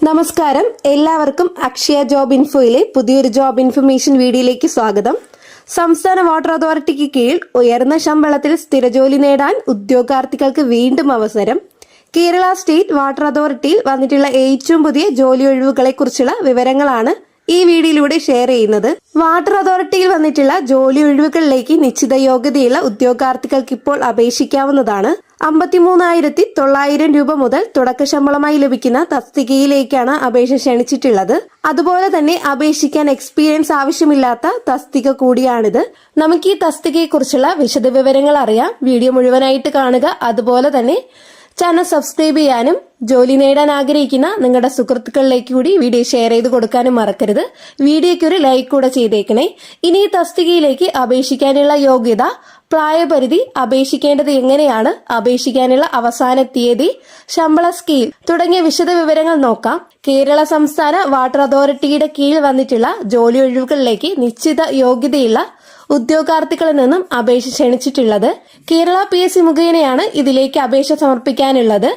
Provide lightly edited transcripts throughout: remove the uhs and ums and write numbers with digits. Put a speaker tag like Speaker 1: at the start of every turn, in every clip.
Speaker 1: നമസ്കാരം, എല്ലാവർക്കും അക്ഷയ ജോബ് ഇൻഫോയിലെ പുതിയൊരു ജോബ് ഇൻഫർമേഷൻ വീഡിയോയിലേക്ക് സ്വാഗതം. സംസ്ഥാന വാട്ടർ അതോറിറ്റിക്ക് കീഴിൽ ഉയർന്ന ശമ്പളത്തിൽ സ്ഥിരജോലി നേടാൻ ഉദ്യോഗാർത്ഥികൾക്ക് വീണ്ടും അവസരം. കേരള സ്റ്റേറ്റ് വാട്ടർ അതോറിറ്റിയിൽ വന്നിട്ടുള്ള ഏറ്റവും പുതിയ ജോലി ഒഴിവുകളെ കുറിച്ചുള്ള വിവരങ്ങളാണ് ഈ വീഡിയോയിലൂടെ ഷെയർ ചെയ്യുന്നത്. വാട്ടർ അതോറിറ്റിയിൽ വന്നിട്ടുള്ള ജോലി ഒഴിവുകളിലേക്ക് നിശ്ചിത യോഗ്യതയുള്ള ഉദ്യോഗാർത്ഥികൾക്ക് ഇപ്പോൾ അപേക്ഷിക്കാവുന്നതാണ്. 53,900 രൂപ മുതൽ തുടക്ക ശമ്പളമായി ലഭിക്കുന്ന തസ്തികയിലേക്കാണ് അപേക്ഷ ക്ഷണിച്ചിട്ടുള്ളത്. അതുപോലെ തന്നെ അപേക്ഷിക്കാൻ എക്സ്പീരിയൻസ് ആവശ്യമില്ലാത്ത തസ്തിക കൂടിയാണിത്. നമുക്ക് ഈ തസ്തികയെ കുറിച്ചുള്ള വിശദ വിവരങ്ങൾ അറിയാം. വീഡിയോ മുഴുവനായിട്ട് കാണുക. അതുപോലെ തന്നെ ചാനൽ സബ്സ്ക്രൈബ് ചെയ്യാനും ജോലി നേടാൻ ആഗ്രഹിക്കുന്ന നിങ്ങളുടെ സുഹൃത്തുക്കളിലേക്ക് കൂടി വീഡിയോ ഷെയർ ചെയ്ത് കൊടുക്കാനും മറക്കരുത്. വീഡിയോയ്ക്ക് ഒരു ലൈക്ക് കൂടെ ചെയ്തേക്കണേ. ഇനി ഈ തസ്തികയിലേക്ക് അപേക്ഷിക്കാനുള്ള യോഗ്യത, പ്രായപരിധി, അപേക്ഷിക്കേണ്ടത് എങ്ങനെയാണ്, അപേക്ഷിക്കാനുള്ള അവസാന തീയതി, ശമ്പള സ്കെയിൽ തുടങ്ങിയ വിശദ വിവരങ്ങൾ നോക്കാം. കേരള സംസ്ഥാന വാട്ടർ അതോറിറ്റിയുടെ കീഴിൽ വന്നിട്ടുള്ള ജോലി ഒഴിവുകളിലേക്ക് നിശ്ചിത യോഗ്യതയുള്ള ഉദ്യോഗാർത്ഥികളിൽ നിന്നും അപേക്ഷ ക്ഷണിച്ചിട്ടുള്ളത്. കേരള PSC മുഖേനയാണ് ഇതിലേക്ക് അപേക്ഷ സമർപ്പിക്കാനുള്ളത്.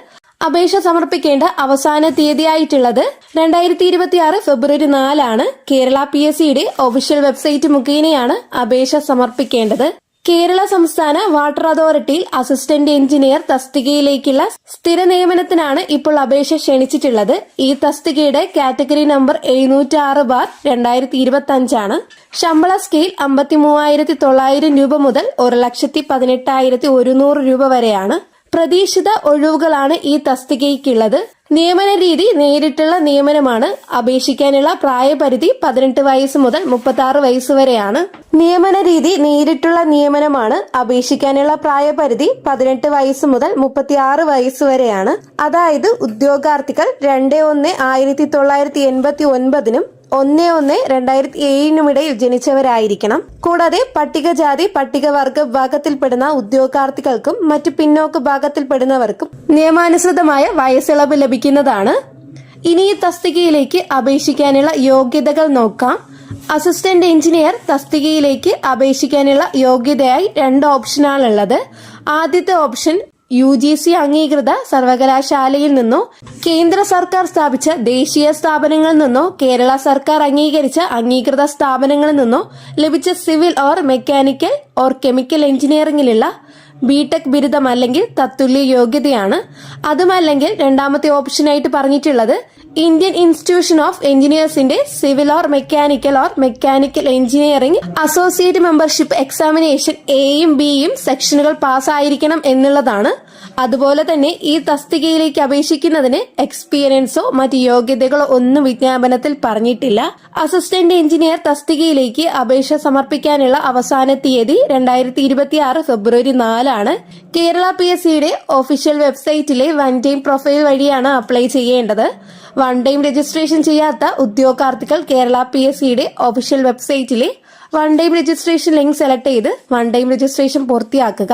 Speaker 1: അപേക്ഷ സമർപ്പിക്കേണ്ട അവസാന തീയതിയായിട്ടുള്ളത് 2026 ഫെബ്രുവരി 4 കേരള PSCയുടെ ഒഫീഷ്യൽ വെബ്സൈറ്റ് മുഖേനയാണ് അപേക്ഷ സമർപ്പിക്കേണ്ടത്. കേരള സംസ്ഥാന വാട്ടർ അതോറിറ്റിയിൽ അസിസ്റ്റന്റ് എഞ്ചിനീയർ തസ്തികയിലേക്കുള്ള സ്ഥിര നിയമനത്തിനാണ് ഇപ്പോൾ അപേക്ഷ ക്ഷണിച്ചിട്ടുള്ളത്. ഈ തസ്തികയുടെ കാറ്റഗറി നമ്പർ 706/2025 ശമ്പള സ്കെയിൽ 53,900 രൂപ മുതൽ 1,18,100 രൂപ വരെയാണ്. പ്രതീക്ഷിത ഒഴിവുകളാണ് ഈ തസ്തികയ്ക്കുള്ളത്. നിയമന രീതി നേരിട്ടുള്ള നിയമനമാണ്. അപേക്ഷിക്കാനുള്ള പ്രായപരിധി 18 വയസ്സ് മുതൽ 36 വയസ്സ് വരെയാണ്. നിയമന രീതി നേരിട്ടുള്ള നിയമനമാണ്. അപേക്ഷിക്കാനുള്ള പ്രായപരിധി 18 വയസ്സ് മുതൽ 36 വയസ്സ് വരെയാണ്. അതായത് ഉദ്യോഗാർത്ഥികൾ 2/1/1989 1/1/2007 ഇടയിൽ ജനിച്ചവരായിരിക്കണം. കൂടാതെ പട്ടികജാതി പട്ടികവർഗ വിഭാഗത്തിൽപ്പെടുന്ന ഉദ്യോഗാർത്ഥികൾക്കും മറ്റു പിന്നോക്ക വിഭാഗത്തിൽപ്പെടുന്നവർക്കും നിയമാനുസൃതമായ വയസ്സിളവ് ലഭിക്കുന്നതാണ്. ഇനി ഈ തസ്തികയിലേക്ക് അപേക്ഷിക്കാനുള്ള യോഗ്യതകൾ നോക്കാം. അസിസ്റ്റന്റ് എഞ്ചിനീയർ തസ്തികയിലേക്ക് അപേക്ഷിക്കാനുള്ള യോഗ്യതയായി 2 ഓപ്ഷനാണുള്ളത്. ആദ്യത്തെ ഓപ്ഷൻ UGC അംഗീകൃത സർവകലാശാലയിൽ നിന്നോ കേന്ദ്ര സർക്കാർ സ്ഥാപിച്ച ദേശീയ സ്ഥാപനങ്ങളിൽ നിന്നോ കേരള സർക്കാർ അംഗീകരിച്ച അംഗീകൃത സ്ഥാപനങ്ങളിൽ നിന്നോ ലഭിച്ച civil or mechanical or chemical എഞ്ചിനീയറിംഗിലുള്ള BTech ബിരുദം അല്ലെങ്കിൽ തത്തുല്യ യോഗ്യതയാണ്. അതുമല്ലെങ്കിൽ രണ്ടാമത്തെ ഓപ്ഷനായിട്ട് പറഞ്ഞിട്ടുള്ളത് ഇന്ത്യൻ ഇൻസ്റ്റിറ്റ്യൂഷൻ ഓഫ് എഞ്ചിനീയേഴ്സിന്റെ civil or mechanical engineering associate membership examination Aയും Bയും സെക്ഷനുകൾ പാസ്സായിരിക്കണം എന്നുള്ളതാണ്. അതുപോലെ തന്നെ ഈ തസ്തികയിലേക്ക് അപേക്ഷിക്കുന്നതിന് എക്സ്പീരിയൻസോ മറ്റ് യോഗ്യതകളോ ഒന്നും വിജ്ഞാപനത്തിൽ പറഞ്ഞിട്ടില്ല. അസിസ്റ്റന്റ് എഞ്ചിനീയർ തസ്തികയിലേക്ക് അപേക്ഷ സമർപ്പിക്കാനുള്ള അവസാന തീയതി 2026 ഫെബ്രുവരി 4 കേരള PSCയുടെ ഒഫീഷ്യൽ വെബ്സൈറ്റിലെ വൺ ടൈം പ്രൊഫൈൽ വഴിയാണ് അപ്ലൈ ചെയ്യേണ്ടത്. വൺ ടൈം രജിസ്ട്രേഷൻ ചെയ്യാത്ത ഉദ്യോഗാർത്ഥികൾ കേരള PSCയുടെ ഒഫീഷ്യൽ വെബ്സൈറ്റിലെ one time registration link select ചെയ്ത് വൺ ടൈം രജിസ്ട്രേഷൻ പൂർത്തിയാക്കുക.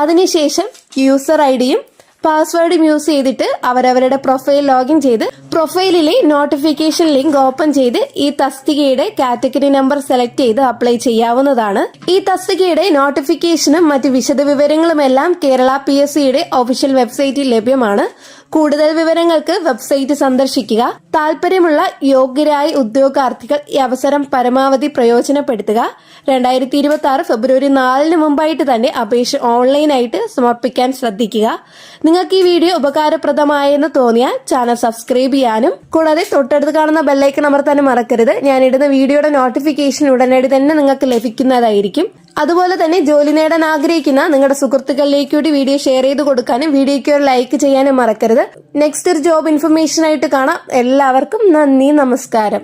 Speaker 1: അതിനുശേഷം യൂസർ ഐഡിയും പാസ്വേഡും യൂസ് ചെയ്തിട്ട് അവരവരുടെ പ്രൊഫൈൽ ലോഗിൻ ചെയ്ത് പ്രൊഫൈലിലെ നോട്ടിഫിക്കേഷൻ ലിങ്ക് ഓപ്പൺ ചെയ്ത് ഈ തസ്തികയുടെ കാറ്റഗറി നമ്പർ സെലക്ട് ചെയ്ത് അപ്ലൈ ചെയ്യാവുന്നതാണ്. ഈ തസ്തികയുടെ നോട്ടിഫിക്കേഷനും മറ്റ് വിശദ വിവരങ്ങളുമെല്ലാം കേരള PSCയുടെ ഒഫീഷ്യൽ വെബ്സൈറ്റിൽ ലഭ്യമാണ്. കൂടുതൽ വിവരങ്ങൾക്ക് വെബ്സൈറ്റ് സന്ദർശിക്കുക. താല്പര്യമുള്ള യോഗ്യരായ ഉദ്യോഗാർത്ഥികൾ ഈ അവസരം പരമാവധി പ്രയോജനപ്പെടുത്തുക. 2026 ഫെബ്രുവരി 4 മുമ്പായിട്ട് തന്നെ അപേക്ഷ ഓൺലൈനായിട്ട് സമർപ്പിക്കാൻ ശ്രദ്ധിക്കുക. നിങ്ങൾക്ക് ഈ വീഡിയോ ഉപകാരപ്രദമായെന്ന് തോന്നിയാൽ ചാനൽ സബ്സ്ക്രൈബ് ചെയ്യാനും കൂടാതെ തൊട്ടടുത്ത് കാണുന്ന ബെല്ലൈക്കൺ അമർത്താനും മറക്കരുത്. ഞാനിടുന്ന വീഡിയോയുടെ നോട്ടിഫിക്കേഷൻ ഉടനടി തന്നെ നിങ്ങൾക്ക് ലഭിക്കുന്നതായിരിക്കും. അതുപോലെ തന്നെ ജോലി നേടാൻ ആഗ്രഹിക്കുന്ന നിങ്ങളുടെ സുഹൃത്തുക്കളിലേക്ക് കൂടി വീഡിയോ ഷെയർ ചെയ്ത് കൊടുക്കാനും വീഡിയോയ്ക്ക് ഒരു ലൈക്ക് ചെയ്യാനും മറക്കരുത്. നെക്സ്റ്റ് ഒരു ജോബ് ഇൻഫർമേഷൻ ആയിട്ട് കാണാം. എല്ലാവർക്കും നന്ദി, നമസ്കാരം.